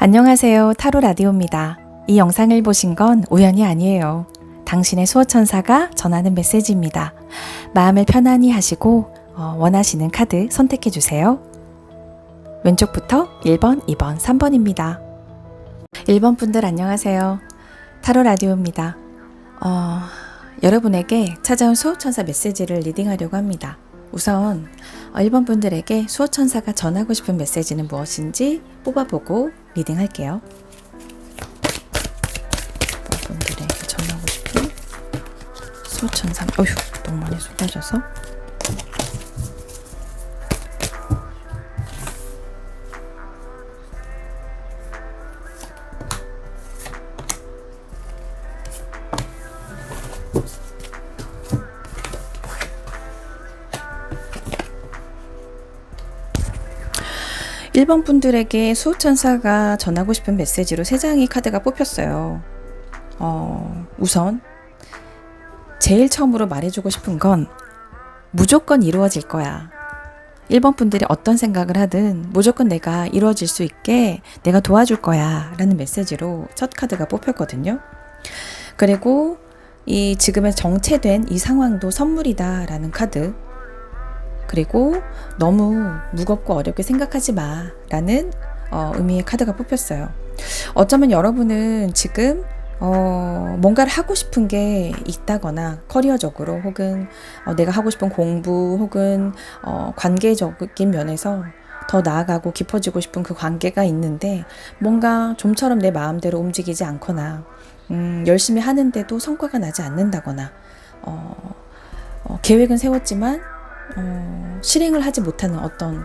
안녕하세요. 타로 라디오입니다. 이 영상을 보신 건 우연이 아니에요. 당신의 수호천사가 전하는 메시지입니다. 마음을 편안히 하시고 원하시는 카드 선택해 주세요. 왼쪽부터 1번, 2번, 3번입니다. 1번 분들 안녕하세요. 타로 라디오입니다. 여러분에게 찾아온 수호천사 메시지를 리딩하려고 합니다. 우선 1번 분들에게 수호천사가 전하고 싶은 메시지는 무엇인지 뽑아보고 리딩할게요. 1번 분들에게 전하고 싶은 수호천사, 어휴, 너무 많이 쏟아져서. 일 번 분들에게 수호천사가 전하고 싶은 메시지로 3장의 카드가 뽑혔어요. 우선 제일 처음으로 말해주고 싶은 건 무조건 이루어질 거야. 1번 분들이 어떤 생각을 하든 무조건 내가 이루어질 수 있게 내가 도와줄 거야 라는 메시지로 첫 카드가 뽑혔거든요. 그리고 이 지금의 정체된 이 상황도 선물이다 라는 카드, 그리고 너무 무겁고 어렵게 생각하지 마 라는 의미의 카드가 뽑혔어요. 어쩌면 여러분은 지금 뭔가를 하고 싶은 게 있다거나 커리어적으로 혹은 내가 하고 싶은 공부 혹은 관계적인 면에서 더 나아가고 깊어지고 싶은 그 관계가 있는데 뭔가 좀처럼 내 마음대로 움직이지 않거나 열심히 하는데도 성과가 나지 않는다거나 계획은 세웠지만 실행을 하지 못하는 어떤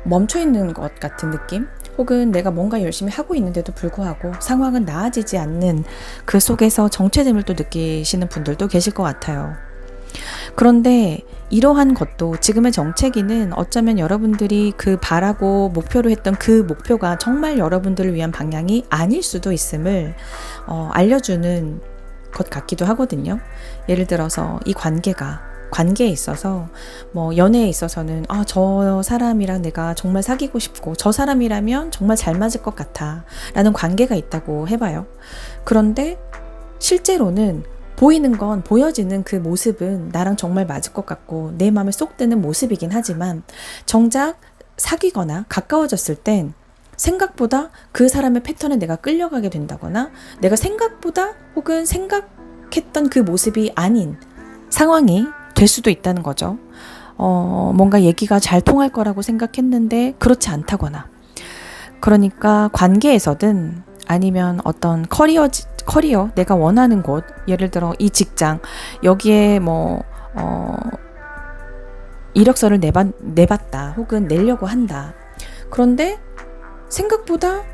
멈춰있는 것 같은 느낌, 혹은 내가 뭔가 열심히 하고 있는데도 불구하고 상황은 나아지지 않는 그 속에서 정체됨을 또 느끼시는 분들도 계실 것 같아요. 그런데 이러한 것도 지금의 정체기는 어쩌면 여러분들이 그 바라고 목표로 했던 그 목표가 정말 여러분들을 위한 방향이 아닐 수도 있음을 알려주는 것 같기도 하거든요. 예를 들어서 이 관계에 있어서 뭐 연애에 있어서는 저 사람이랑 내가 정말 사귀고 싶고 저 사람이라면 정말 잘 맞을 것 같아 라는 관계가 있다고 해봐요. 그런데 실제로는 보여지는 그 모습은 나랑 정말 맞을 것 같고 내 마음에 쏙 드는 모습이긴 하지만 정작 사귀거나 가까워졌을 땐 생각보다 그 사람의 패턴에 내가 끌려가게 된다거나 내가 생각보다 혹은 생각했던 그 모습이 아닌 상황이 될 수도 있다는 거죠. 뭔가 얘기가 잘 통할 거라고 생각했는데 그렇지 않다거나. 그러니까 관계에서든 아니면 어떤 커리어 내가 원하는 곳, 예를 들어 이 직장, 여기에 이력서를 내봤다 혹은 내려고 한다. 그런데 생각보다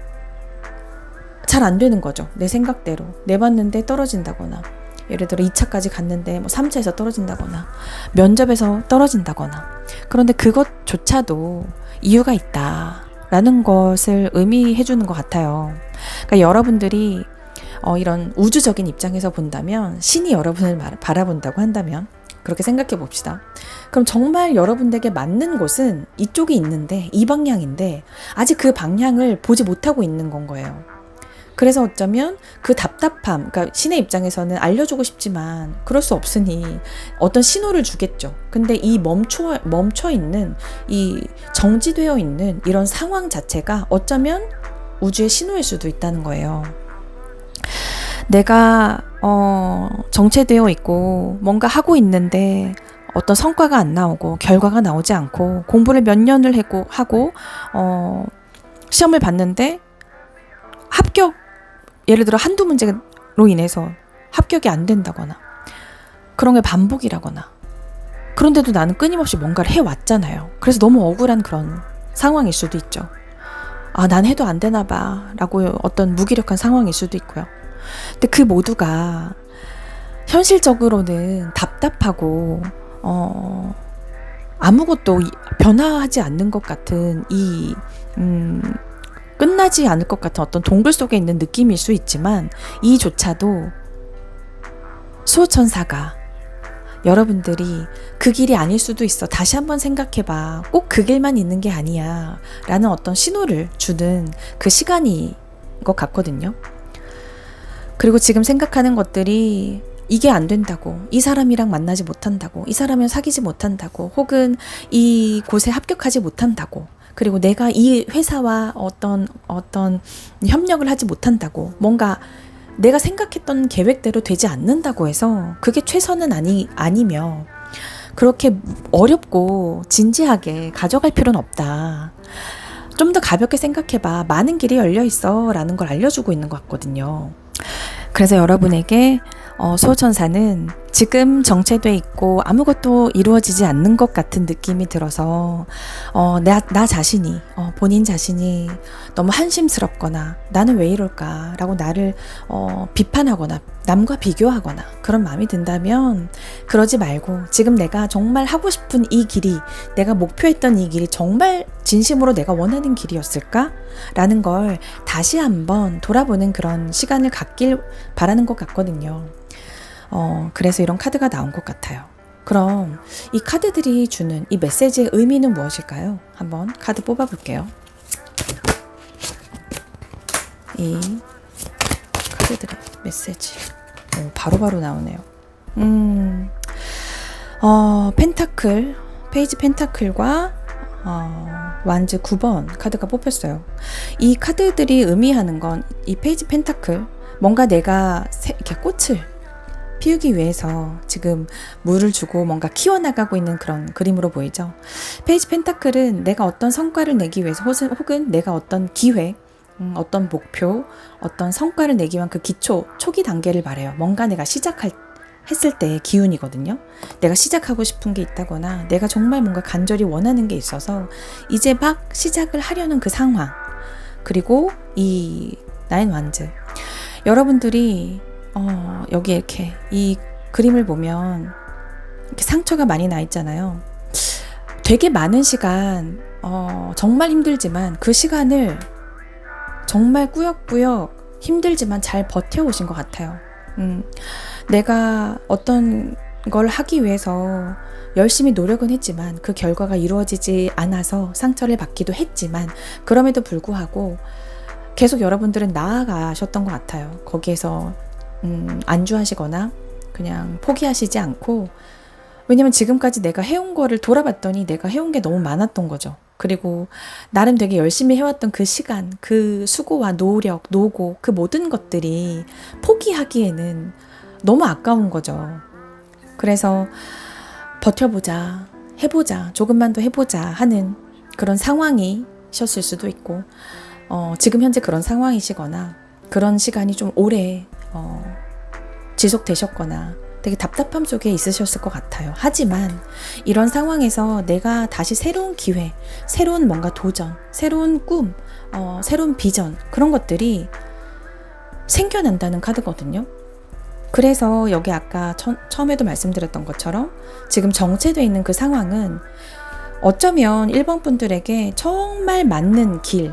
잘 안 되는 거죠. 내 생각대로 내봤는데 떨어진다거나, 예를 들어 2차까지 갔는데 3차에서 떨어진다거나 면접에서 떨어진다거나. 그런데 그것조차도 이유가 있다라는 것을 의미해 주는 것 같아요. 그러니까 여러분들이 이런 우주적인 입장에서 본다면, 신이 여러분을 바라본다고 한다면 그렇게 생각해 봅시다. 그럼 정말 여러분들에게 맞는 곳은 이쪽이 있는데, 이 방향인데 아직 그 방향을 보지 못하고 있는 건 거예요. 그래서 어쩌면 그 답답함, 그러니까 신의 입장에서는 알려주고 싶지만 그럴 수 없으니 어떤 신호를 주겠죠. 근데 이 멈춰 있는, 이 정지되어 있는 이런 상황 자체가 어쩌면 우주의 신호일 수도 있다는 거예요. 내가 정체되어 있고 뭔가 하고 있는데 어떤 성과가 안 나오고 결과가 나오지 않고 공부를 몇 년을 하고 시험을 봤는데 예를 들어 한두 문제로 인해서 합격이 안 된다거나 그런 게 반복이라거나, 그런데도 나는 끊임없이 뭔가를 해왔잖아요. 그래서 너무 억울한 그런 상황일 수도 있죠. 난 해도 안 되나 봐 라고 어떤 무기력한 상황일 수도 있고요. 근데 그 모두가 현실적으로는 답답하고 아무것도 변화하지 않는 것 같은 끝나지 않을 것 같은 어떤 동굴 속에 있는 느낌일 수 있지만, 이조차도 수호천사가 여러분들이 그 길이 아닐 수도 있어, 다시 한번 생각해봐, 꼭 그 길만 있는 게 아니야 라는 어떤 신호를 주는 그 시간이 것 같거든요. 그리고 지금 생각하는 것들이 이게 안 된다고, 이 사람이랑 만나지 못한다고, 이 사람이랑 사귀지 못한다고, 혹은 이 곳에 합격하지 못한다고, 그리고 내가 이 회사와 어떤 협력을 하지 못한다고, 뭔가 내가 생각했던 계획대로 되지 않는다고 해서 그게 최선은 아니며 그렇게 어렵고 진지하게 가져갈 필요는 없다. 좀 더 가볍게 생각해봐. 많은 길이 열려 있어 라는 걸 알려주고 있는 것 같거든요. 그래서 여러분에게 수호천사는 지금 정체돼 있고 아무것도 이루어지지 않는 것 같은 느낌이 들어서 나 자신이 본인 자신이 너무 한심스럽거나 나는 왜 이럴까 라고 나를 비판하거나 남과 비교하거나 그런 마음이 든다면 그러지 말고 지금 내가 정말 하고 싶은 이 길이, 내가 목표했던 이 길이 정말 진심으로 내가 원하는 길이었을까? 라는 걸 다시 한번 돌아보는 그런 시간을 갖길 바라는 것 같거든요. 그래서 이런 카드가 나온 것 같아요. 그럼 이 카드들이 주는 이 메시지의 의미는 무엇일까요? 한번 카드 뽑아볼게요. 이 카드들의 메시지 바로바로 나오네요. 펜타클, 페이지 펜타클과 완즈 9번 카드가 뽑혔어요. 이 카드들이 의미하는 건 이 페이지 펜타클, 뭔가 내가 이렇게 꽃을 피우기 위해서 지금 물을 주고 뭔가 키워나가고 있는 그런 그림으로 보이죠. 페이지 펜타클은 내가 어떤 성과를 내기 위해서 혹은 내가 어떤 기회, 어떤 목표, 어떤 성과를 내기 위한 그 기초, 초기 단계를 말해요. 뭔가 내가 했을 때의 기운이거든요. 내가 시작하고 싶은 게 있다거나 내가 정말 뭔가 간절히 원하는 게 있어서 이제 막 시작을 하려는 그 상황. 그리고 이 나인 완즈. 여러분들이 여기 이렇게 이 그림을 보면 이렇게 상처가 많이 나 있잖아요. 되게 많은 시간 정말 힘들지만 그 시간을 정말 꾸역꾸역 힘들지만 잘 버텨오신 것 같아요. 내가 어떤 걸 하기 위해서 열심히 노력은 했지만 그 결과가 이루어지지 않아서 상처를 받기도 했지만 그럼에도 불구하고 계속 여러분들은 나아가셨던 것 같아요. 거기에서 안주하시거나 그냥 포기하시지 않고, 왜냐면 지금까지 내가 해온 거를 돌아봤더니 내가 해온 게 너무 많았던 거죠. 그리고 나름 되게 열심히 해왔던 그 시간, 그 수고와 노력, 노고, 그 모든 것들이 포기하기에는 너무 아까운 거죠. 그래서 버텨보자, 해보자, 조금만 더 해보자 하는 그런 상황이셨을 수도 있고, 지금 현재 그런 상황이시거나 그런 시간이 좀 오래 지속되셨거나 되게 답답함 속에 있으셨을 것 같아요. 하지만 이런 상황에서 내가 다시 새로운 기회, 새로운 뭔가 도전, 새로운 꿈, 새로운 비전, 그런 것들이 생겨난다는 카드거든요. 그래서 여기 아까 처음에도 말씀드렸던 것처럼 지금 정체되어 있는 그 상황은 어쩌면 1번 분들에게 정말 맞는 길,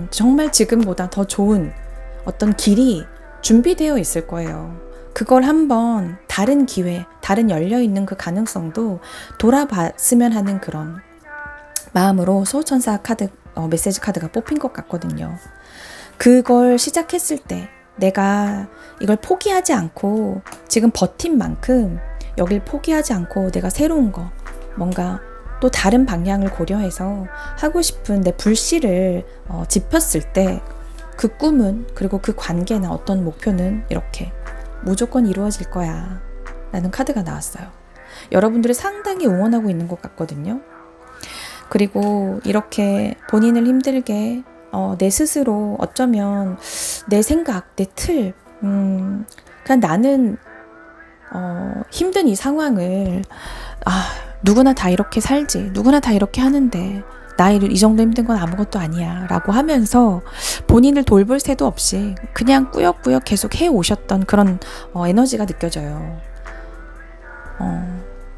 정말 지금보다 더 좋은 어떤 길이 준비되어 있을 거예요. 그걸 한번 다른 기회, 다른 열려있는 그 가능성도 돌아봤으면 하는 그런 마음으로 수호천사 카드, 메시지 카드가 뽑힌 것 같거든요. 그걸 시작했을 때 내가 이걸 포기하지 않고 지금 버틴 만큼 여길 포기하지 않고 내가 새로운 거, 뭔가 또 다른 방향을 고려해서 하고 싶은 내 불씨를 짚었을 때 그 꿈은, 그리고 그 관계나 어떤 목표는 이렇게 무조건 이루어질 거야 라는 카드가 나왔어요. 여러분들을 상당히 응원하고 있는 것 같거든요. 그리고 이렇게 본인을 힘들게 내 스스로 어쩌면 내 생각, 내 틀, 그냥 나는 힘든 이 상황을 누구나 다 이렇게 살지, 누구나 다 이렇게 하는데 나 이 정도 힘든 건 아무것도 아니야 라고 하면서 본인을 돌볼 새도 없이 그냥 꾸역꾸역 계속 해오셨던 그런 에너지가 느껴져요.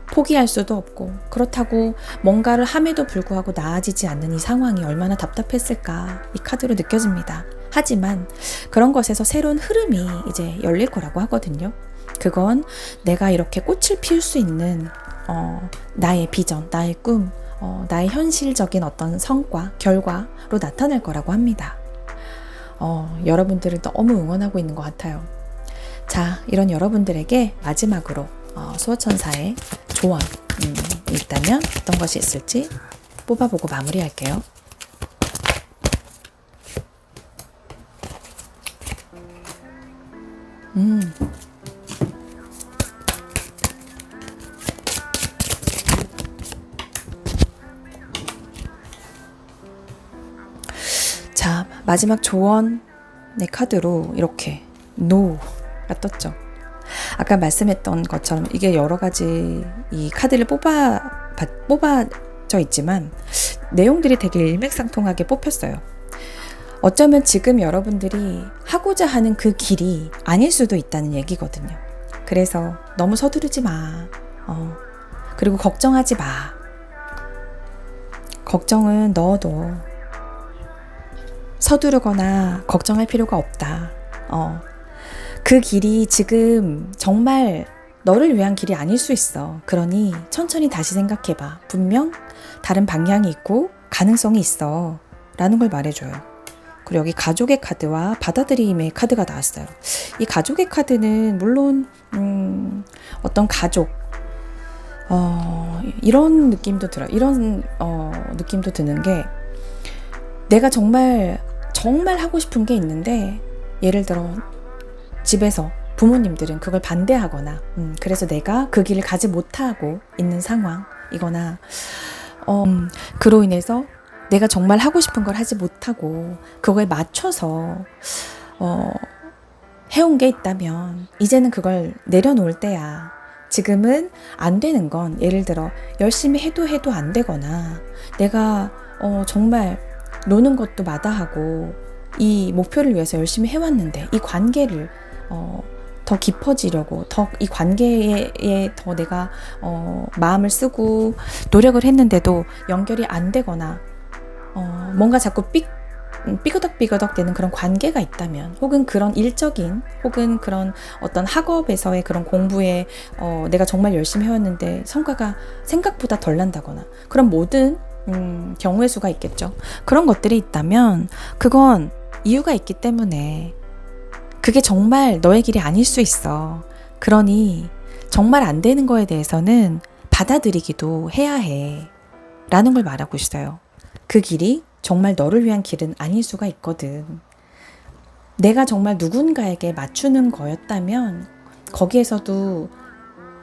포기할 수도 없고, 그렇다고 뭔가를 함에도 불구하고 나아지지 않는 이 상황이 얼마나 답답했을까 이 카드로 느껴집니다. 하지만 그런 것에서 새로운 흐름이 이제 열릴 거라고 하거든요. 그건 내가 이렇게 꽃을 피울 수 있는 나의 비전, 나의 꿈, 나의 현실적인 어떤 성과, 결과로 나타날 거라고 합니다. 여러분들을 너무 응원하고 있는 것 같아요. 자, 이런 여러분들에게 마지막으로 수호천사의 조언이 있다면 어떤 것이 있을지 뽑아보고 마무리할게요. 자, 마지막 조언의 카드로 이렇게 NO가 떴죠. 아까 말씀했던 것처럼 이게 여러 가지 이 카드를 뽑아져 있지만 내용들이 되게 일맥상통하게 뽑혔어요. 어쩌면 지금 여러분들이 하고자 하는 그 길이 아닐 수도 있다는 얘기거든요. 그래서 너무 서두르지 마. 그리고 걱정하지 마. 걱정은 넣어도 서두르거나 걱정할 필요가 없다. 그 길이 지금 정말 너를 위한 길이 아닐 수 있어. 그러니 천천히 다시 생각해봐. 분명 다른 방향이 있고 가능성이 있어. 라는 걸 말해줘요. 그리고 여기 가족의 카드와 받아들임의 카드가 나왔어요. 이 가족의 카드는 물론 어떤 가족 이런 느낌도 들어요. 이런 느낌도 드는 게 내가 정말 하고 싶은 게 있는데 예를 들어 집에서 부모님들은 그걸 반대하거나 그래서 내가 그 길을 가지 못하고 있는 상황이거나 그로 인해서 내가 정말 하고 싶은 걸 하지 못하고 그거에 맞춰서 해온 게 있다면 이제는 그걸 내려놓을 때야. 지금은 안 되는 건 예를 들어 열심히 해도 안 되거나 내가 정말 노는 것도 마다하고 이 목표를 위해서 열심히 해왔는데 이 관계를 더 깊어지려고 더 이 관계에 더 내가 마음을 쓰고 노력을 했는데도 연결이 안 되거나 뭔가 자꾸 삐그덕 되는 그런 관계가 있다면 혹은 그런 일적인 혹은 그런 어떤 학업에서의 그런 공부에 내가 정말 열심히 해왔는데 성과가 생각보다 덜 난다거나 그런 모든 경우의 수가 있겠죠. 그런 것들이 있다면 그건 이유가 있기 때문에 그게 정말 너의 길이 아닐 수 있어. 그러니 정말 안 되는 거에 대해서는 받아들이기도 해야 해. 라는 걸 말하고 있어요. 그 길이 정말 너를 위한 길은 아닐 수가 있거든. 내가 정말 누군가에게 맞추는 거였다면 거기에서도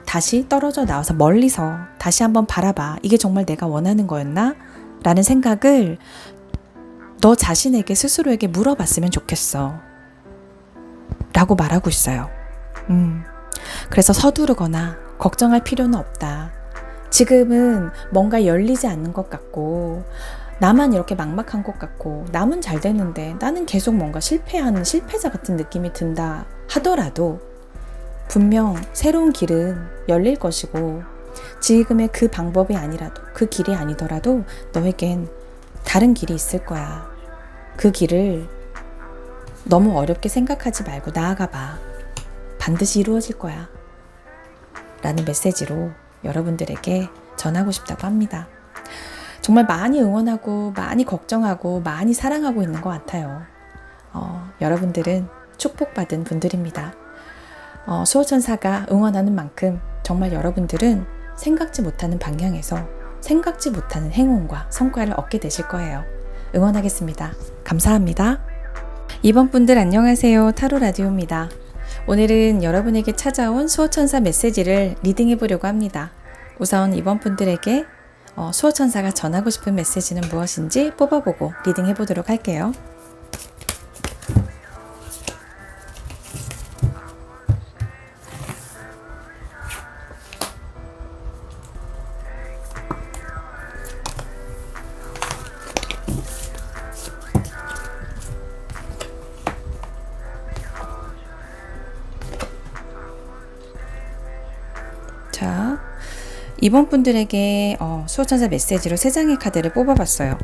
다시 떨어져 나와서 멀리서 다시 한번 바라봐. 이게 정말 내가 원하는 거였나? 라는 생각을 너 자신에게 스스로에게 물어봤으면 좋겠어. 라고 말하고 있어요. 그래서 서두르거나 걱정할 필요는 없다. 지금은 뭔가 열리지 않는 것 같고 나만 이렇게 막막한 것 같고 남은 잘 되는데 나는 계속 뭔가 실패하는 실패자 같은 느낌이 든다 하더라도 분명 새로운 길은 열릴 것이고 지금의 그 방법이 아니라도 그 길이 아니더라도 너에겐 다른 길이 있을 거야. 그 길을 너무 어렵게 생각하지 말고 나아가 봐. 반드시 이루어질 거야. 라는 메시지로 여러분들에게 전하고 싶다고 합니다. 정말 많이 응원하고 많이 걱정하고 많이 사랑하고 있는 것 같아요. 여러분들은 축복받은 분들입니다. 수호천사가 응원하는 만큼 정말 여러분들은 생각지 못하는 방향에서 생각지 못하는 행운과 성과를 얻게 되실 거예요. 응원하겠습니다. 감사합니다. 이번 분들 안녕하세요. 타로 라디오입니다. 오늘은 여러분에게 찾아온 수호천사 메시지를 리딩해 보려고 합니다. 우선 이번 분들에게 수호천사가 전하고 싶은 메시지는 무엇인지 뽑아보고 리딩해 보도록 할게요. 자, 이번 분들에게 수호천사 메시지로 3장의 카드를 뽑아봤어요.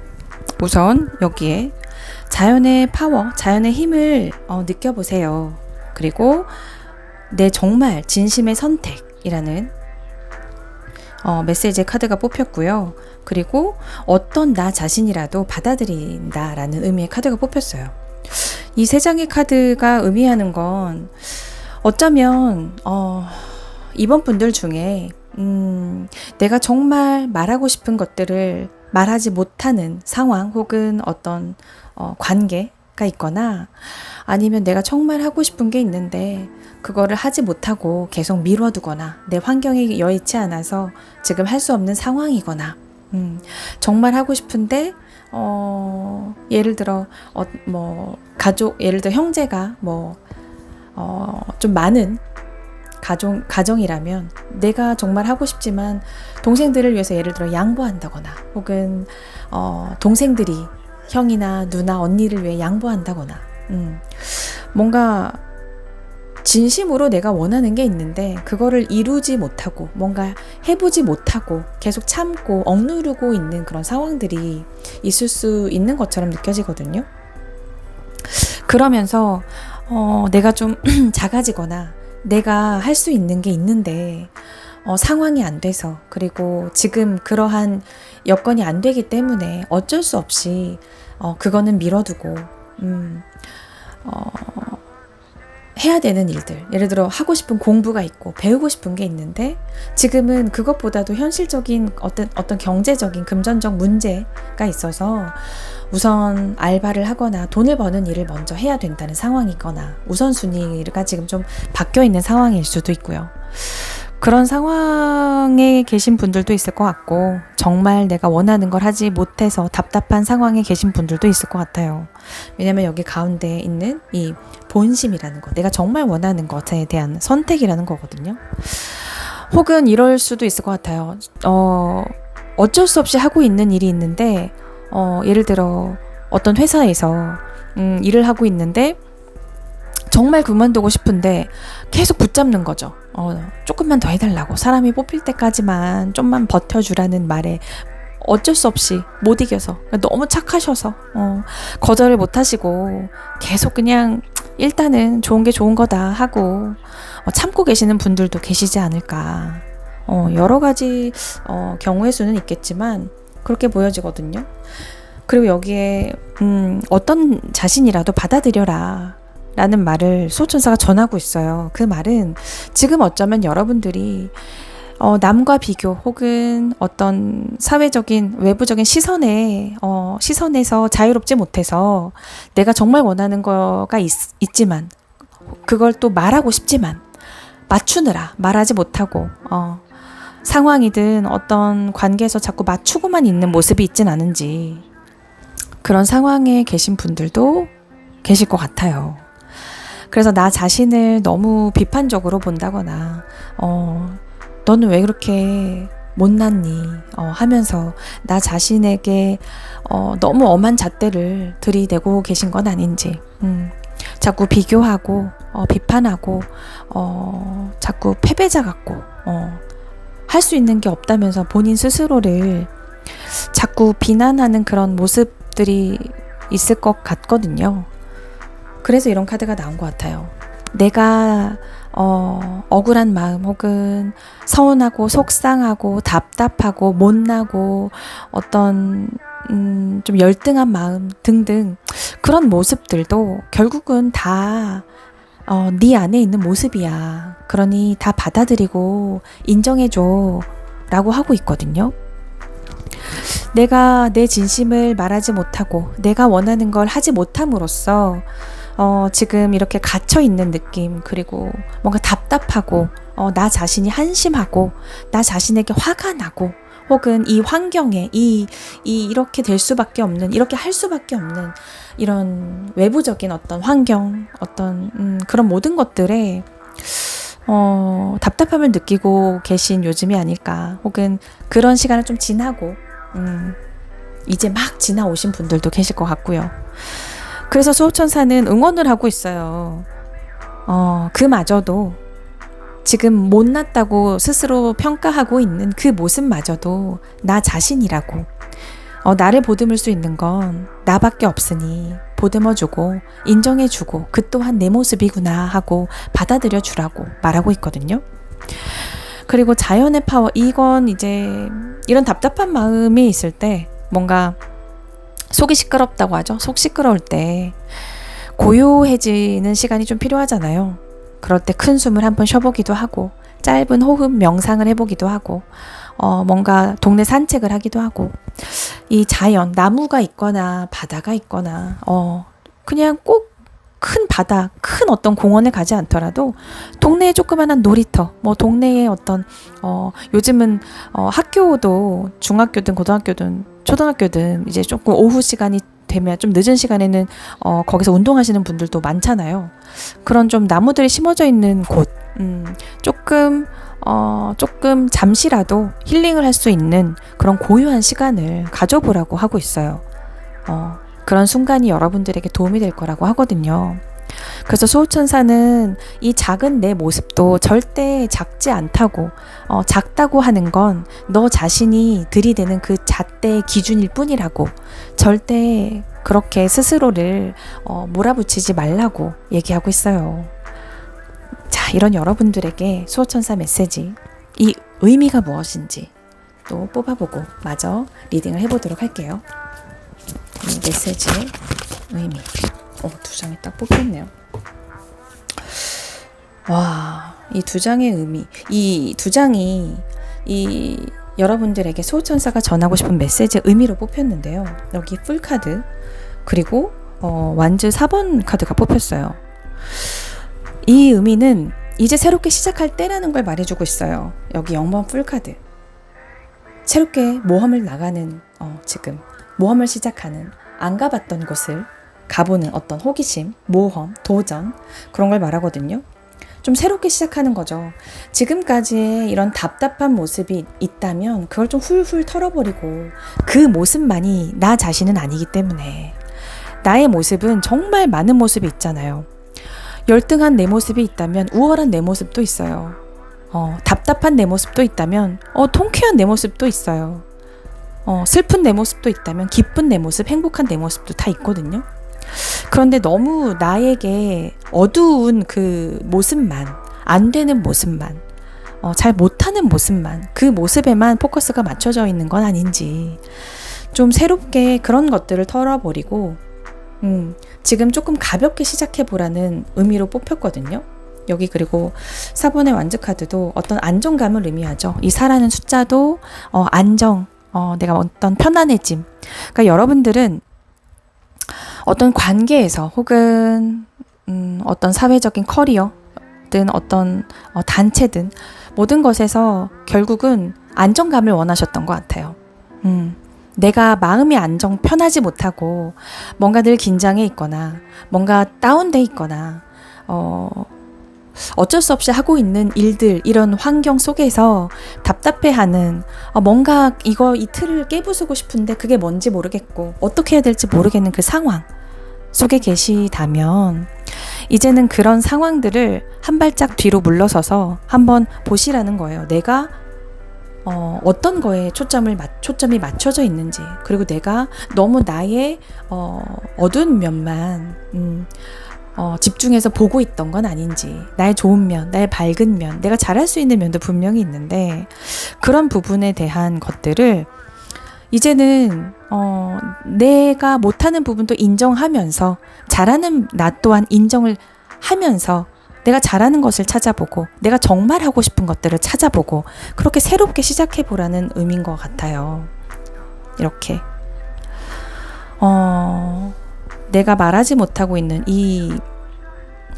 우선 여기에 자연의 파워, 자연의 힘을 느껴보세요. 그리고 내 정말 진심의 선택이라는 메시지 카드가 뽑혔고요. 그리고 어떤 나 자신이라도 받아들인다라는 의미의 카드가 뽑혔어요. 이 세 장의 카드가 의미하는 건 어쩌면 이번 분들 중에 내가 정말 말하고 싶은 것들을 말하지 못하는 상황 혹은 어떤 관계가 있거나 아니면 내가 정말 하고 싶은 게 있는데 그거를 하지 못하고 계속 미뤄두거나 내 환경이 여의치 않아서 지금 할 수 없는 상황이거나 정말 하고 싶은데 예를 들어 뭐 가족 예를 들어 형제가 좀 많은 가정이라면 내가 정말 하고 싶지만 동생들을 위해서 예를 들어 양보한다거나 혹은 동생들이 형이나 누나 언니를 위해 양보한다거나 뭔가 진심으로 내가 원하는 게 있는데 그거를 이루지 못하고 뭔가 해보지 못하고 계속 참고 억누르고 있는 그런 상황들이 있을 수 있는 것처럼 느껴지거든요. 그러면서 내가 좀 작아지거나 내가 할 수 있는 게 있는데 상황이 안 돼서 그리고 지금 그러한 여건이 안 되기 때문에 어쩔 수 없이 그거는 미뤄두고 해야 되는 일들 예를 들어 하고 싶은 공부가 있고 배우고 싶은 게 있는데 지금은 그것보다도 현실적인 어떤 경제적인 금전적 문제가 있어서 우선 알바를 하거나 돈을 버는 일을 먼저 해야 된다는 상황이거나 우선순위가 지금 좀 바뀌어 있는 상황일 수도 있고요. 그런 상황에 계신 분들도 있을 것 같고 정말 내가 원하는 걸 하지 못해서 답답한 상황에 계신 분들도 있을 것 같아요. 왜냐면 여기 가운데 있는 이 본심이라는 거 내가 정말 원하는 것에 대한 선택이라는 거거든요. 혹은 이럴 수도 있을 것 같아요. 어쩔 수 없이 하고 있는 일이 있는데 예를 들어 어떤 회사에서 일을 하고 있는데 정말 그만두고 싶은데 계속 붙잡는 거죠. 조금만 더 해달라고 사람이 뽑힐 때까지만 좀만 버텨주라는 말에 어쩔 수 없이 못 이겨서 너무 착하셔서 거절을 못 하시고 계속 그냥 일단은 좋은 게 좋은 거다 하고 참고 계시는 분들도 계시지 않을까. 여러 가지 경우의 수는 있겠지만 그렇게 보여지거든요. 그리고 여기에 어떤 자신이라도 받아들여라 라는 말을 수호천사가 전하고 있어요. 그 말은 지금 어쩌면 여러분들이 남과 비교 혹은 어떤 사회적인 외부적인 시선에서 자유롭지 못해서 내가 정말 원하는 거가 있지만 그걸 또 말하고 싶지만 맞추느라 말하지 못하고 상황이든 어떤 관계에서 자꾸 맞추고만 있는 모습이 있진 않은지 그런 상황에 계신 분들도 계실 것 같아요. 그래서 나 자신을 너무 비판적으로 본다거나 너는 왜 그렇게 못났니 하면서 나 자신에게 너무 엄한 잣대를 들이대고 계신 건 아닌지 자꾸 비교하고 비판하고 자꾸 패배자 같고 할 수 있는 게 없다면서 본인 스스로를 자꾸 비난하는 그런 모습들이 있을 것 같거든요. 그래서 이런 카드가 나온 것 같아요. 내가 억울한 마음 혹은 서운하고 속상하고 답답하고 못나고 어떤 좀 열등한 마음 등등 그런 모습들도 결국은 다 네 안에 있는 모습이야. 그러니 다 받아들이고 인정해줘 라고 하고 있거든요. 내가 내 진심을 말하지 못하고 내가 원하는 걸 하지 못함으로써 지금 이렇게 갇혀있는 느낌 그리고 뭔가 답답하고 나 자신이 한심하고 나 자신에게 화가 나고 혹은 이 환경에 이렇게 될 수밖에 없는 이렇게 할 수밖에 없는 이런 외부적인 어떤 환경 어떤 그런 모든 것들에 답답함을 느끼고 계신 요즘이 아닐까 혹은 그런 시간을 좀 지나고 이제 막 지나오신 분들도 계실 것 같고요. 그래서 수호천사는 응원을 하고 있어요. 그마저도 지금 못났다고 스스로 평가하고 있는 그 모습마저도 나 자신이라고 나를 보듬을 수 있는 건 나밖에 없으니 보듬어주고 인정해주고 그 또한 내 모습이구나 하고 받아들여 주라고 말하고 있거든요. 그리고 자연의 파워 이건 이제 이런 답답한 마음이 있을 때 뭔가 속이 시끄럽다고 하죠. 속 시끄러울 때 고요해지는 시간이 좀 필요하잖아요. 그럴 때 큰 숨을 한번 쉬어보기도 하고, 짧은 호흡 명상을 해보기도 하고, 뭔가 동네 산책을 하기도 하고, 이 자연, 나무가 있거나 바다가 있거나, 그냥 꼭 큰 바다, 큰 어떤 공원에 가지 않더라도 동네에 조그만한 놀이터, 뭐 동네에 어떤 요즘은 학교도 중학교든 고등학교든 초등학교든 이제 조금 오후 시간이 되면 좀 늦은 시간에는 거기서 운동하시는 분들도 많잖아요. 그런 좀 나무들이 심어져 있는 곳, 조금 잠시라도 힐링을 할 수 있는 그런 고요한 시간을 가져보라고 하고 있어요. 그런 순간이 여러분들에게 도움이 될 거라고 하거든요. 그래서 수호천사는 이 작은 내 모습도 절대 작지 않다고, 작다고 하는 건 너 자신이 들이대는 그 잣대의 기준일 뿐이라고, 절대 그렇게 스스로를 몰아붙이지 말라고 얘기하고 있어요. 자, 이런 여러분들에게 수호천사 메시지, 이 의미가 무엇인지 또 뽑아보고 마저 리딩을 해보도록 할게요. 이 메시지의 의미. 두 장이 딱 뽑혔네요. 와, 이 두 장의 의미. 이 두 장이 이 여러분들에게 수호천사가 전하고 싶은 메시지의 의미로 뽑혔는데요. 여기 풀카드, 그리고 완즈 4번 카드가 뽑혔어요. 이 의미는 이제 새롭게 시작할 때라는 걸 말해주고 있어요. 여기 0번 풀카드. 새롭게 모험을 나가는, 지금 모험을 시작하는, 안 가봤던 곳을 가보는 어떤 호기심, 모험, 도전, 그런 걸 말하거든요. 좀 새롭게 시작하는 거죠. 지금까지의 이런 답답한 모습이 있다면 그걸 좀 훌훌 털어버리고, 그 모습만이 나 자신은 아니기 때문에, 나의 모습은 정말 많은 모습이 있잖아요. 열등한 내 모습이 있다면 우월한 내 모습도 있어요. 답답한 내 모습도 있다면 통쾌한 내 모습도 있어요. 슬픈 내 모습도 있다면 기쁜 내 모습, 행복한 내 모습도 다 있거든요. 그런데 너무 나에게 어두운 그 모습만, 안 되는 모습만, 잘 못하는 모습만, 그 모습에만 포커스가 맞춰져 있는 건 아닌지, 좀 새롭게 그런 것들을 털어버리고 지금 조금 가볍게 시작해보라는 의미로 뽑혔거든요. 여기 그리고 4번의 완즈 카드도 어떤 안정감을 의미하죠. 이 4라는 숫자도 안정, 내가 어떤 편안해짐. 그러니까 여러분들은 어떤 관계에서 혹은 어떤 사회적인 커리어든 어떤 단체든 모든 것에서 결국은 안정감을 원하셨던 것 같아요. 내가 마음이 편하지 못하고 뭔가 늘 긴장해 있거나 뭔가 다운돼 있거나 어쩔 수 없이 하고 있는 일들, 이런 환경 속에서 답답해하는, 뭔가 이 틀을 깨부수고 싶은데 그게 뭔지 모르겠고 어떻게 해야 될지 모르겠는 그 상황 속에 계시다면, 이제는 그런 상황들을 한 발짝 뒤로 물러서서 한번 보시라는 거예요. 내가 어떤 거에 초점이 맞춰져 있는지, 그리고 내가 너무 나의 어두운 면만 집중해서 보고 있던 건 아닌지, 나의 좋은 면, 나의 밝은 면, 내가 잘할 수 있는 면도 분명히 있는데, 그런 부분에 대한 것들을 이제는 내가 못하는 부분도 인정하면서, 잘하는 나 또한 인정을 하면서 내가 잘하는 것을 찾아보고, 내가 정말 하고 싶은 것들을 찾아보고, 그렇게 새롭게 시작해보라는 의미인 것 같아요. 이렇게 내가 말하지 못하고 있는 이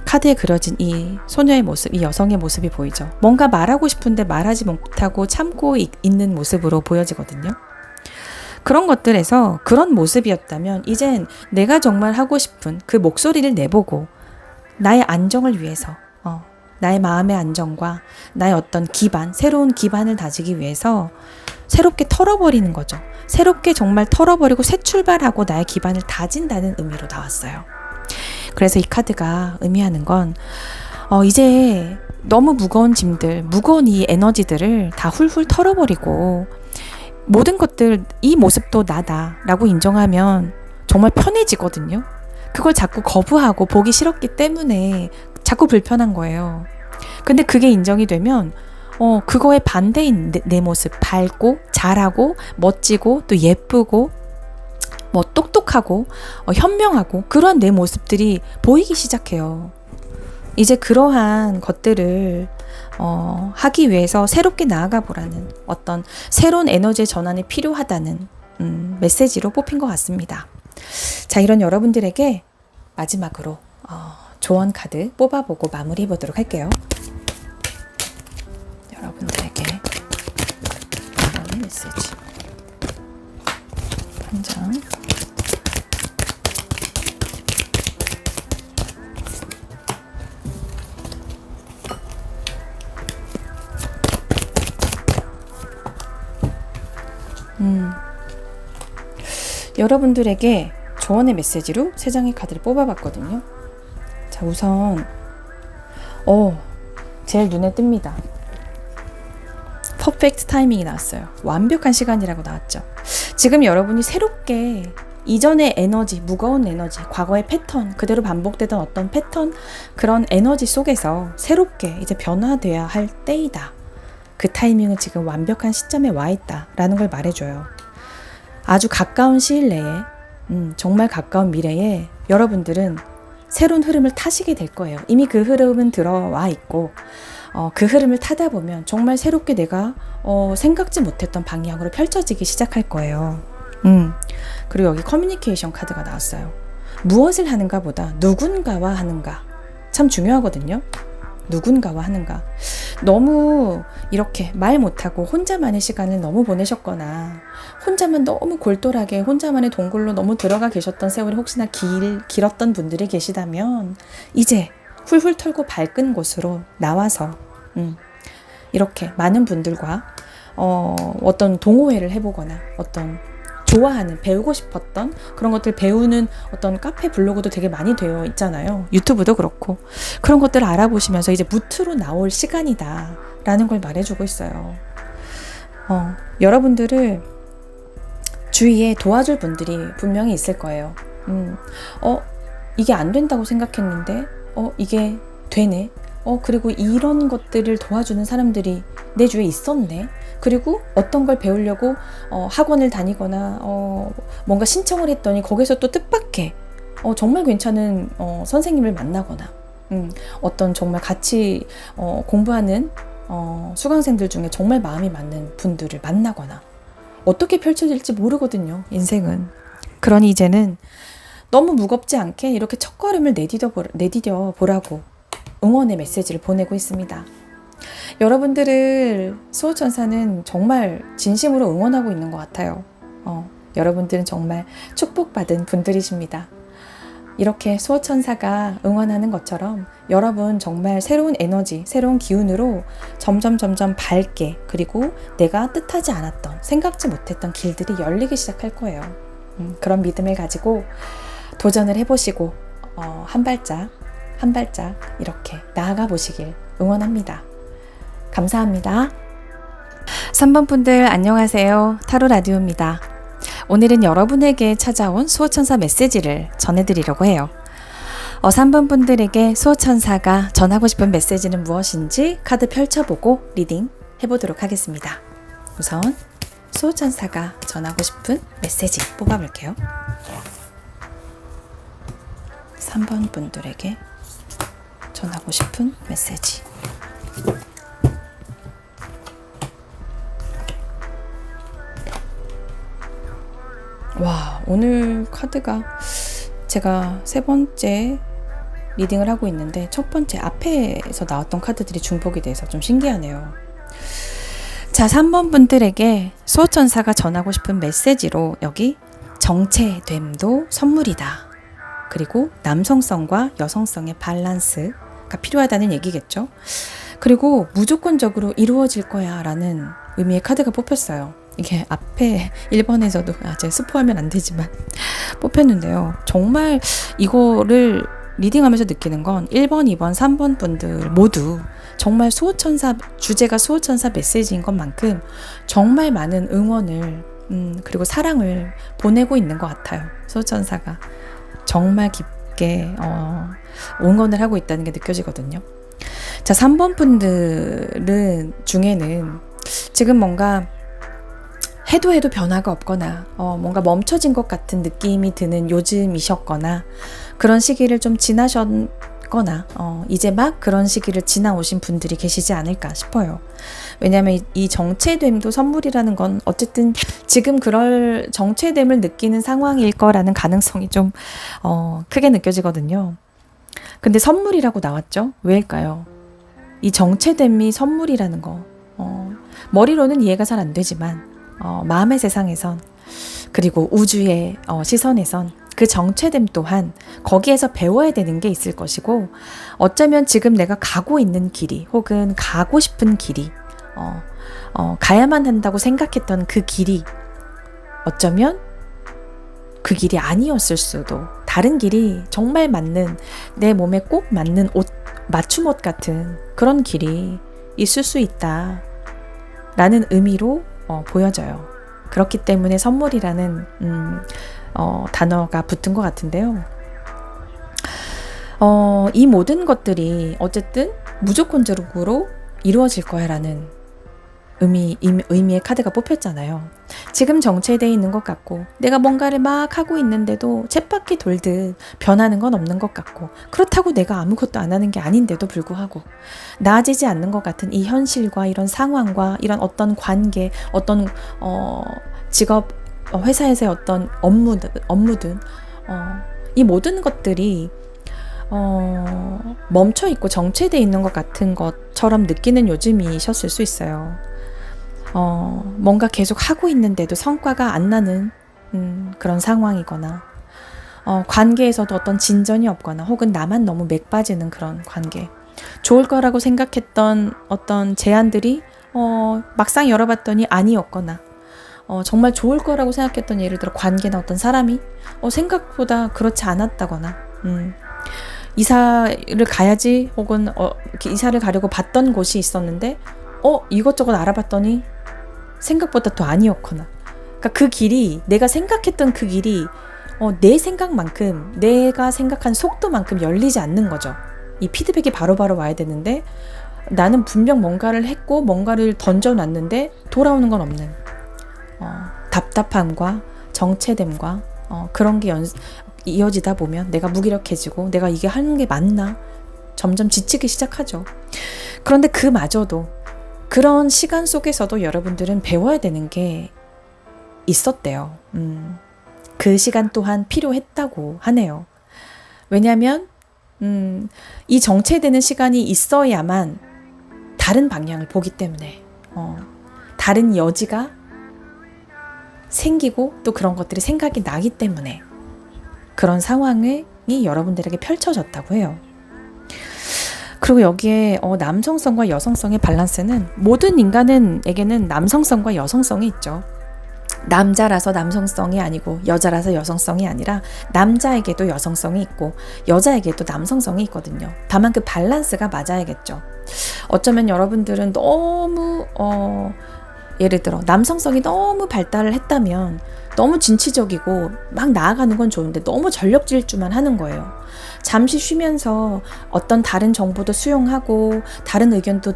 카드에 그려진 이 소녀의 모습, 이 여성의 모습이 보이죠. 뭔가 말하고 싶은데 말하지 못하고 참고 있는 모습으로 보여지거든요. 그런 것들에서 그런 모습이었다면 이젠 내가 정말 하고 싶은 그 목소리를 내보고, 나의 안정을 위해서, 나의 마음의 안정과 나의 어떤 기반, 새로운 기반을 다지기 위해서 새롭게 털어버리는 거죠. 새롭게 정말 털어버리고 새 출발하고 나의 기반을 다진다는 의미로 나왔어요. 그래서 이 카드가 의미하는 건 이제 너무 무거운 짐들, 무거운 이 에너지들을 다 훌훌 털어버리고, 모든 것들, 이 모습도 나다라고 인정하면 정말 편해지거든요. 그걸 자꾸 거부하고 보기 싫었기 때문에 자꾸 불편한 거예요. 근데 그게 인정이 되면 그거에 반대인 내 모습, 밝고 잘하고 멋지고 또 예쁘고 뭐 똑똑하고 현명하고 그런 내 모습들이 보이기 시작해요. 이제 그러한 것들을 하기 위해서 새롭게 나아가 보라는 어떤 새로운 에너지의 전환이 필요하다는 메시지로 뽑힌 것 같습니다. 자, 이런 여러분들에게 마지막으로 조언 카드 뽑아보고 마무리해 보도록 할게요. 여러분들에게 조언의 메시지 한 장, 여러분들에게 조언의 메시지로 3장의 카드를 뽑아봤거든요. 자, 우선 제일 눈에 띕니다. 퍼펙트 타이밍이 나왔어요. 완벽한 시간이라고 나왔죠. 지금 여러분이 새롭게 이전의 에너지, 무거운 에너지, 과거의 패턴, 그대로 반복되던 어떤 패턴, 그런 에너지 속에서 새롭게 이제 변화돼야 할 때이다. 그 타이밍은 지금 완벽한 시점에 와 있다라는 걸 말해줘요. 아주 가까운 시일 내에, 정말 가까운 미래에 여러분들은 새로운 흐름을 타시게 될 거예요. 이미 그 흐름은 들어와 있고, 그 흐름을 타다 보면 정말 새롭게 내가 생각지 못했던 방향으로 펼쳐지기 시작할 거예요. 그리고 여기 커뮤니케이션 카드가 나왔어요. 무엇을 하는가 보다 누군가와 하는가 참 중요하거든요. 누군가와 하는가. 너무 이렇게 말 못하고 혼자만의 시간을 너무 보내셨거나 혼자만 너무 골똘하게 혼자만의 동굴로 너무 들어가 계셨던 세월이 혹시나 길었던 분들이 계시다면 이제 훌훌 털고 밝은 곳으로 나와서 이렇게 많은 분들과 어떤 동호회를 해보거나 어떤 좋아하는, 배우고 싶었던 그런 것들 배우는 어떤 카페 블로그도 되게 많이 되어 있잖아요. 유튜브도 그렇고. 그런 것들을 알아보시면서 이제 무트로 나올 시간이다 라는 걸 말해주고 있어요. 여러분들을 주위에 도와줄 분들이 분명히 있을 거예요. 이게 안 된다고 생각했는데 이게 되네. 그리고 이런 것들을 도와주는 사람들이 내 주위에 있었네. 그리고 어떤 걸 배우려고 학원을 다니거나 뭔가 신청을 했더니 거기서 또 뜻밖의 정말 괜찮은 선생님을 만나거나 어떤 정말 같이 공부하는 수강생들 중에 정말 마음이 맞는 분들을 만나거나 어떻게 펼쳐질지 모르거든요. 인생은. 그러니 이제는 너무 무겁지 않게 이렇게 첫걸음을 내디뎌 보라고 응원의 메시지를 보내고 있습니다. 여러분들을 수호천사는 정말 진심으로 응원하고 있는 것 같아요. 여러분들은 정말 축복받은 분들이십니다. 이렇게 수호천사가 응원하는 것처럼 여러분 정말 새로운 에너지, 새로운 기운으로 점점 밝게 그리고 내가 뜻하지 않았던, 생각지 못했던 길들이 열리기 시작할 거예요. 그런 믿음을 가지고 도전을 해보시고 한 발짝 이렇게 나아가 보시길 응원합니다. 감사합니다. 3번 분들 안녕하세요. 타로 라디오입니다. 오늘은 여러분에게 찾아온 수호천사 메시지를 전해드리려고 해요. 3번 분들에게 수호천사가 전하고 싶은 메시지는 무엇인지 카드 펼쳐보고 리딩 해보도록 하겠습니다. 우선 수호천사가 전하고 싶은 메시지 뽑아볼게요. 3번 분들에게 전하고 싶은 메시지. 와, 오늘 카드가 제가 3번째 리딩을 하고 있는데 첫 번째 앞에서 나왔던 카드들이 중복이 돼서 좀 신기하네요. 자, 3번 분들에게 수호천사가 전하고 싶은 메시지로 여기 정체됨도 선물이다. 그리고 남성성과 여성성의 밸런스가 필요하다는 얘기겠죠. 그리고 무조건적으로 이루어질 거야 라는 의미의 카드가 뽑혔어요. 이게 앞에 1번에서도 제가 스포하면 안 되지만 뽑혔는데요. 정말 이거를 리딩하면서 느끼는 건 1번, 2번, 3번 분들 모두 정말 수호천사, 주제가 수호천사 메시지인 것만큼 정말 많은 응원을 그리고 사랑을 보내고 있는 것 같아요. 수호천사가 정말 깊게 응원을 하고 있다는 게 느껴지거든요. 자, 3번 분들은 중에는 지금 뭔가 해도 변화가 없거나 뭔가 멈춰진 것 같은 느낌이 드는 요즘이셨거나 그런 시기를 좀 지나셨거나 이제 막 그런 시기를 지나오신 분들이 계시지 않을까 싶어요. 왜냐하면 이 정체됨도 선물이라는 건 어쨌든 지금 그럴 정체됨을 느끼는 상황일 거라는 가능성이 좀 크게 느껴지거든요. 근데 선물이라고 나왔죠? 왜일까요? 이 정체됨이 선물이라는 거 머리로는 이해가 잘 안 되지만 마음의 세상에선 그리고 우주의 시선에선 그 정체됨 또한 거기에서 배워야 되는 게 있을 것이고 어쩌면 지금 내가 가고 있는 길이 혹은 가고 싶은 길이 가야만 한다고 생각했던 그 길이 어쩌면 그 길이 아니었을 수도 다른 길이 정말 맞는 내 몸에 꼭 맞는 맞춤옷 같은 그런 길이 있을 수 있다 라는 의미로 보여져요. 그렇기 때문에 선물이라는 단어가 붙은 것 같은데요. 이 모든 것들이 어쨌든 무조건적으로 이루어질 거야 라는 의미의 카드가 뽑혔잖아요. 지금 정체되어 있는 것 같고 내가 뭔가를 막 하고 있는데도 쳇바퀴 돌듯 변하는 건 없는 것 같고 그렇다고 내가 아무것도 안 하는 게 아닌데도 불구하고 나아지지 않는 것 같은 이 현실과 이런 상황과 이런 어떤 관계 어떤 직업 회사에서의 어떤 업무든 이 모든 것들이 멈춰 있고 정체되어 있는 것 같은 것처럼 느끼는 요즘이셨을 수 있어요. 뭔가 계속 하고 있는데도 성과가 안 나는 그런 상황이거나 관계에서도 어떤 진전이 없거나 혹은 나만 너무 맥 빠지는 그런 관계 좋을 거라고 생각했던 어떤 제안들이 막상 열어봤더니 아니었거나 정말 좋을 거라고 생각했던 예를 들어 관계나 어떤 사람이 생각보다 그렇지 않았다거나 이사를 가야지 혹은 이렇게 이사를 가려고 봤던 곳이 있었는데 이것저것 알아봤더니 생각보다 더 아니었거나 그러니까 그 길이 내가 생각했던 그 길이 내 생각만큼 내가 생각한 속도만큼 열리지 않는 거죠. 이 피드백이 바로바로 와야 되는데 나는 분명 뭔가를 했고 뭔가를 던져놨는데 돌아오는 건 없는 답답함과 정체됨과 그런 게 이어지다 보면 내가 무기력해지고 내가 이게 하는 게 맞나 점점 지치기 시작하죠. 그런데 그마저도 그런 시간 속에서도 여러분들은 배워야 되는 게 있었대요. 그 시간 또한 필요했다고 하네요. 왜냐하면 이 정체되는 시간이 있어야만 다른 방향을 보기 때문에 다른 여지가 생기고 또 그런 것들이 생각이 나기 때문에 그런 상황이 여러분들에게 펼쳐졌다고 해요. 그리고 여기에 남성성과 여성성의 밸런스는 모든 인간에게는 남성성과 여성성이 있죠. 남자라서 남성성이 아니고 여자라서 여성성이 아니라 남자에게도 여성성이 있고 여자에게도 남성성이 있거든요. 다만 그 밸런스가 맞아야겠죠. 어쩌면 여러분들은 너무 예를 들어 남성성이 너무 발달을 했다면 너무 진취적이고 막 나아가는 건 좋은데 너무 전력 질주만 하는 거예요. 잠시 쉬면서 어떤 다른 정보도 수용하고 다른 의견도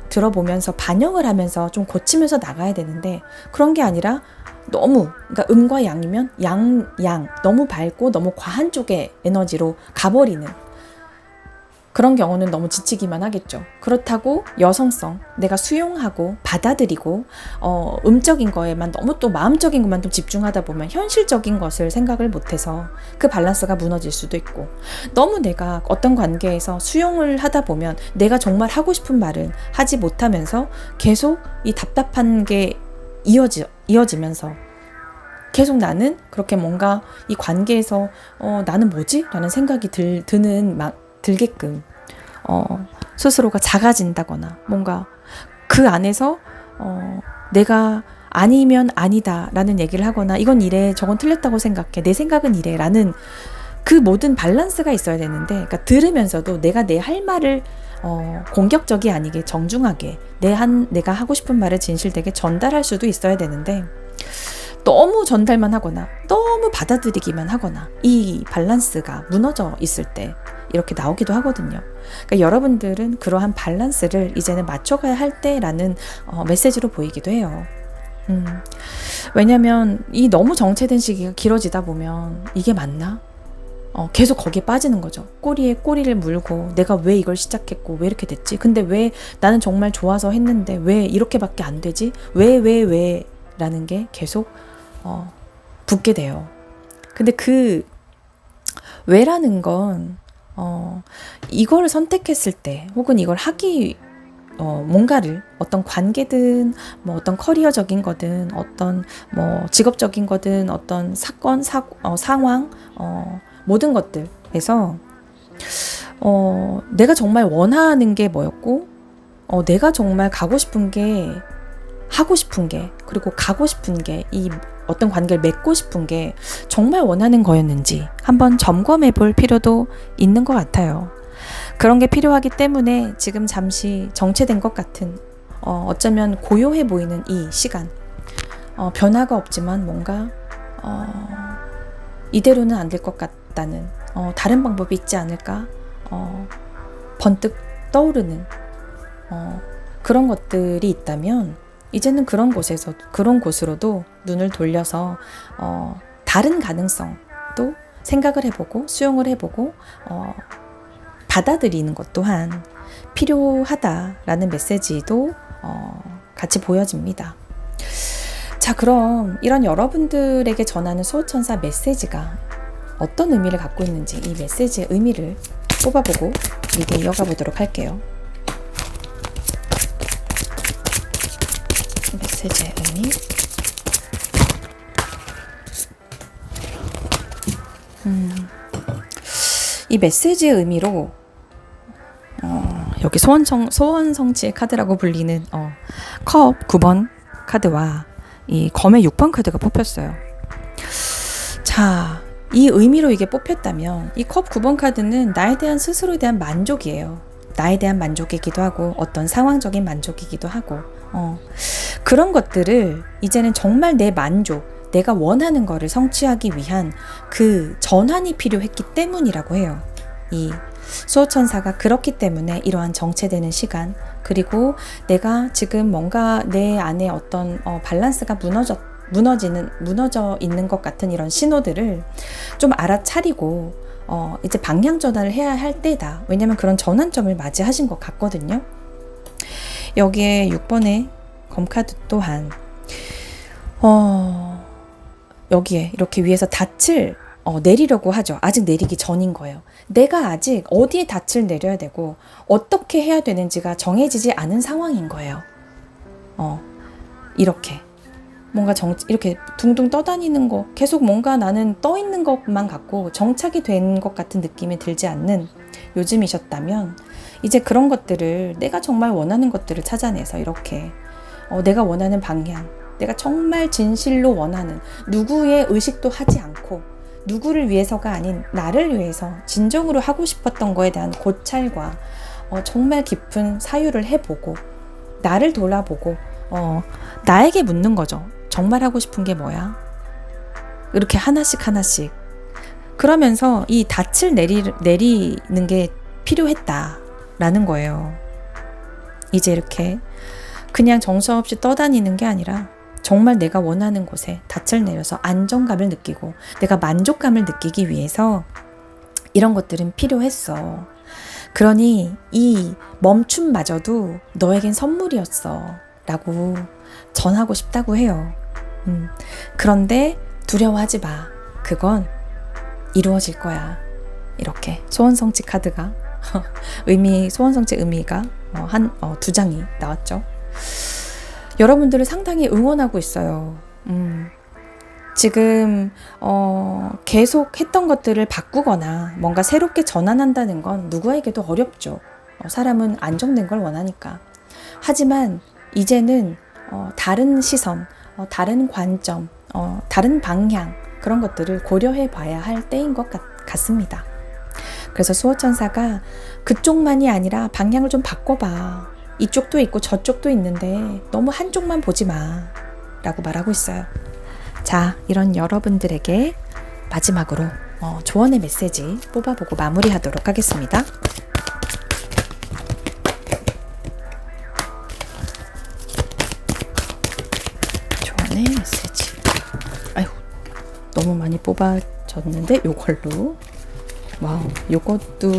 들어보면서 반영을 하면서 좀 고치면서 나가야 되는데 그런 게 아니라 너무 그러니까 음과 양이면 양 너무 밝고 너무 과한 쪽의 에너지로 가버리는 그런 경우는 너무 지치기만 하겠죠. 그렇다고 여성성, 내가 수용하고 받아들이고 음적인 거에만 너무 또 마음적인 것만 좀 집중하다 보면 현실적인 것을 생각을 못해서 그 밸런스가 무너질 수도 있고 너무 내가 어떤 관계에서 수용을 하다 보면 내가 정말 하고 싶은 말을 하지 못하면서 계속 이 답답한 게 이어지면서 계속 나는 그렇게 뭔가 이 관계에서 나는 뭐지? 라는 생각이 들게끔 스스로가 작아진다거나 뭔가 그 안에서 내가 아니면 아니다 라는 얘기를 하거나 이건 이래 저건 틀렸다고 생각해 내 생각은 이래 라는 그 모든 밸런스가 있어야 되는데 그러니까 들으면서도 내가 내 할 말을 공격적이 아니게 정중하게 내가 하고 싶은 말을 진실되게 전달할 수도 있어야 되는데 너무 전달만 하거나 너무 받아들이기만 하거나 이 밸런스가 무너져 있을 때 이렇게 나오기도 하거든요. 그러니까 여러분들은 그러한 밸런스를 이제는 맞춰가야 할 때라는 메시지로 보이기도 해요. 왜냐면 이 너무 정체된 시기가 길어지다 보면 이게 맞나? 계속 거기에 빠지는 거죠. 꼬리에 꼬리를 물고 내가 왜 이걸 시작했고 왜 이렇게 됐지? 근데 왜 나는 정말 좋아서 했는데 왜 이렇게밖에 안 되지? 왜 라는 게 계속 붙게 돼요. 근데 그 왜라는 건 이걸 선택했을 때 혹은 이걸 하기 뭔가를 어떤 관계든 뭐 어떤 커리어적인 거든 어떤 뭐 직업적인 거든 어떤 사건 상황 모든 것들에서 내가 정말 원하는 게 뭐였고 내가 정말 가고 싶은 게 하고 싶은 게 그리고 가고 싶은 게 이 어떤 관계를 맺고 싶은 게 정말 원하는 거였는지 한번 점검해 볼 필요도 있는 것 같아요. 그런 게 필요하기 때문에 지금 잠시 정체된 것 같은 어쩌면 고요해 보이는 이 시간 변화가 없지만 뭔가 이대로는 안 될 것 같다는 다른 방법이 있지 않을까 번뜩 떠오르는 그런 것들이 있다면 이제는 그런 곳으로도 눈을 돌려서 다른 가능성도 생각을 해보고 수용을 해보고 받아들이는 것 또한 필요하다라는 메시지도 같이 보여집니다. 자, 그럼 이런 여러분들에게 전하는 수호천사 메시지가 어떤 의미를 갖고 있는지 이 메시지의 의미를 뽑아보고 리딩 이어가 보도록 할게요. 메시지의 의미. 이 메시지의 의미로 여기 소원성취의 카드라고 불리는 컵 9번 카드와 이 검의 6번 카드가 뽑혔어요. 자, 이 의미로 이게 뽑혔다면 이 컵 9번 카드는 나에 대한 스스로에 대한 만족이에요. 나에 대한 만족이기도 하고 어떤 상황적인 만족이기도 하고 그런 것들을 이제는 정말 내 만족, 내가 원하는 거를 성취하기 위한 그 전환이 필요했기 때문이라고 해요. 이 수호천사가 그렇기 때문에 이러한 정체되는 시간, 그리고 내가 지금 뭔가 내 안에 어떤 밸런스가 무너져 있는 것 같은 이런 신호들을 좀 알아차리고 이제 방향 전환을 해야 할 때다. 왜냐면 그런 전환점을 맞이하신 것 같거든요. 여기에 6번의 검카드 또한 여기에 이렇게 위에서 닻을 내리려고 하죠. 아직 내리기 전인 거예요. 내가 아직 어디에 닻을 내려야 되고 어떻게 해야 되는지가 정해지지 않은 상황인 거예요. 이렇게 뭔가 이렇게 둥둥 떠다니는 거, 계속 뭔가 나는 떠 있는 것만 같고 정착이 된 것 같은 느낌이 들지 않는 요즘이셨다면 이제 그런 것들을 내가 정말 원하는 것들을 찾아내서 이렇게 내가 원하는 방향, 내가 정말 진실로 원하는 누구의 의식도 하지 않고 누구를 위해서가 아닌 나를 위해서 진정으로 하고 싶었던 거에 대한 고찰과 정말 깊은 사유를 해보고 나를 돌아보고 나에게 묻는 거죠. 정말 하고 싶은 게 뭐야? 이렇게 하나씩 그러면서 이 닻을 내리는 게 필요했다라는 거예요. 이제 이렇게 그냥 정처없이 떠다니는 게 아니라 정말 내가 원하는 곳에 닻을 내려서 안정감을 느끼고 내가 만족감을 느끼기 위해서 이런 것들은 필요했어. 그러니 이 멈춤마저도 너에겐 선물이었어 라고 전하고 싶다고 해요. 그런데 두려워하지 마. 그건 이루어질 거야. 이렇게 소원성취 카드가 소원성취 의미가 두 장이 나왔죠. 여러분들을 상당히 응원하고 있어요. 지금 계속 했던 것들을 바꾸거나 뭔가 새롭게 전환한다는 건 누구에게도 어렵죠. 사람은 안정된 걸 원하니까. 하지만 이제는 다른 시선, 다른 관점, 다른 방향 그런 것들을 고려해 봐야 할 때인 것 같습니다. 그래서 수호천사가 그쪽만이 아니라 방향을 좀 바꿔봐. 이쪽도 있고 저쪽도 있는데 너무 한쪽만 보지 마 라고 말하고 있어요. 자, 이런 여러분들에게 마지막으로 조언의 메시지 뽑아보고 마무리하도록 하겠습니다. 너무 많이 뽑아졌는데 요걸로. 와우, 요것도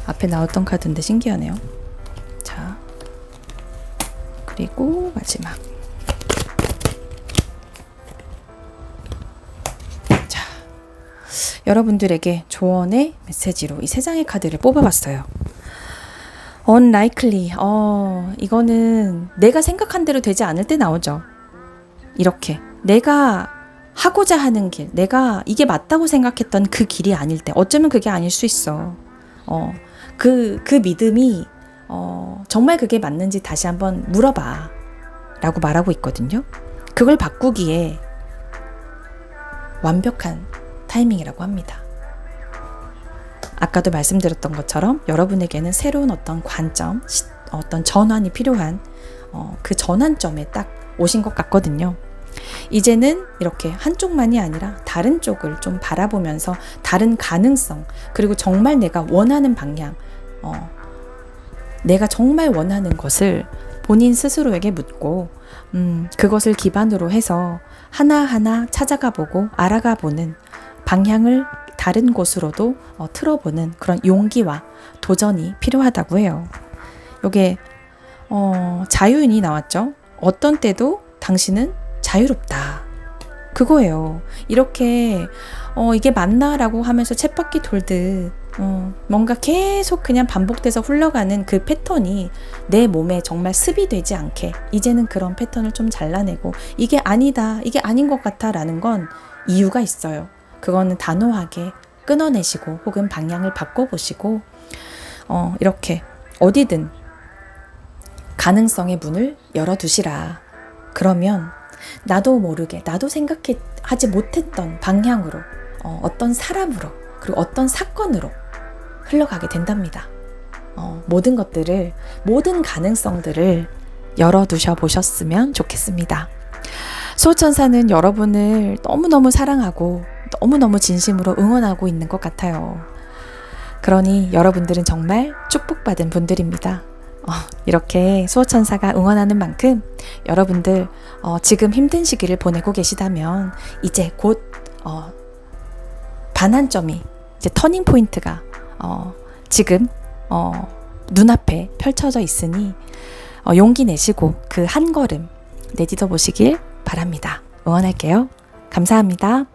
앞에 나왔던 카드인데 신기하네요. 자, 그리고 마지막. 자, 여러분들에게 조언의 메시지로 이 세 장의 카드를 뽑아봤어요. Unlikely. 이거는 내가 생각한 대로 되지 않을 때 나오죠. 이렇게 내가 하고자 하는 길, 내가 이게 맞다고 생각했던 그 길이 아닐 때, 어쩌면 그게 아닐 수 있어. 그 믿음이 정말 그게 맞는지 다시 한번 물어봐 라고 말하고 있거든요. 그걸 바꾸기에 완벽한 타이밍이라고 합니다. 아까도 말씀드렸던 것처럼 여러분에게는 새로운 어떤 관점, 어떤 전환이 필요한 그 전환점에 딱 오신 것 같거든요. 이제는 이렇게 한쪽만이 아니라 다른 쪽을 좀 바라보면서 다른 가능성, 그리고 정말 내가 원하는 방향, 내가 정말 원하는 것을 본인 스스로에게 묻고 그것을 기반으로 해서 하나하나 찾아가 보고 알아가 보는, 방향을 다른 곳으로도 틀어보는 그런 용기와 도전이 필요하다고 해요. 요게 자유인이 나왔죠. 어떤 때도 당신은 자유롭다. 그거예요. 이렇게 이게 맞나라고 하면서 쳇바퀴 돌듯 뭔가 계속 그냥 반복돼서 흘러가는 그 패턴이 내 몸에 정말 습이 되지 않게 이제는 그런 패턴을 좀 잘라내고 이게 아니다, 이게 아닌 것 같아 라는 건 이유가 있어요. 그거는 단호하게 끊어내시고 혹은 방향을 바꿔보시고 이렇게 어디든 가능성의 문을 열어두시라. 그러면 나도 모르게, 나도 생각하지 못했던 방향으로 어떤 사람으로 그리고 어떤 사건으로 흘러가게 된답니다. 모든 것들을, 모든 가능성들을 열어두셔 보셨으면 좋겠습니다. 수호천사는 여러분을 너무너무 사랑하고 너무너무 진심으로 응원하고 있는 것 같아요. 그러니 여러분들은 정말 축복받은 분들입니다. 이렇게 수호천사가 응원하는 만큼 여러분들 지금 힘든 시기를 보내고 계시다면 이제 곧 반환점이, 이제 터닝 포인트가 지금 눈앞에 펼쳐져 있으니 용기 내시고 그 한 걸음 내딛어 보시길 바랍니다. 응원할게요. 감사합니다.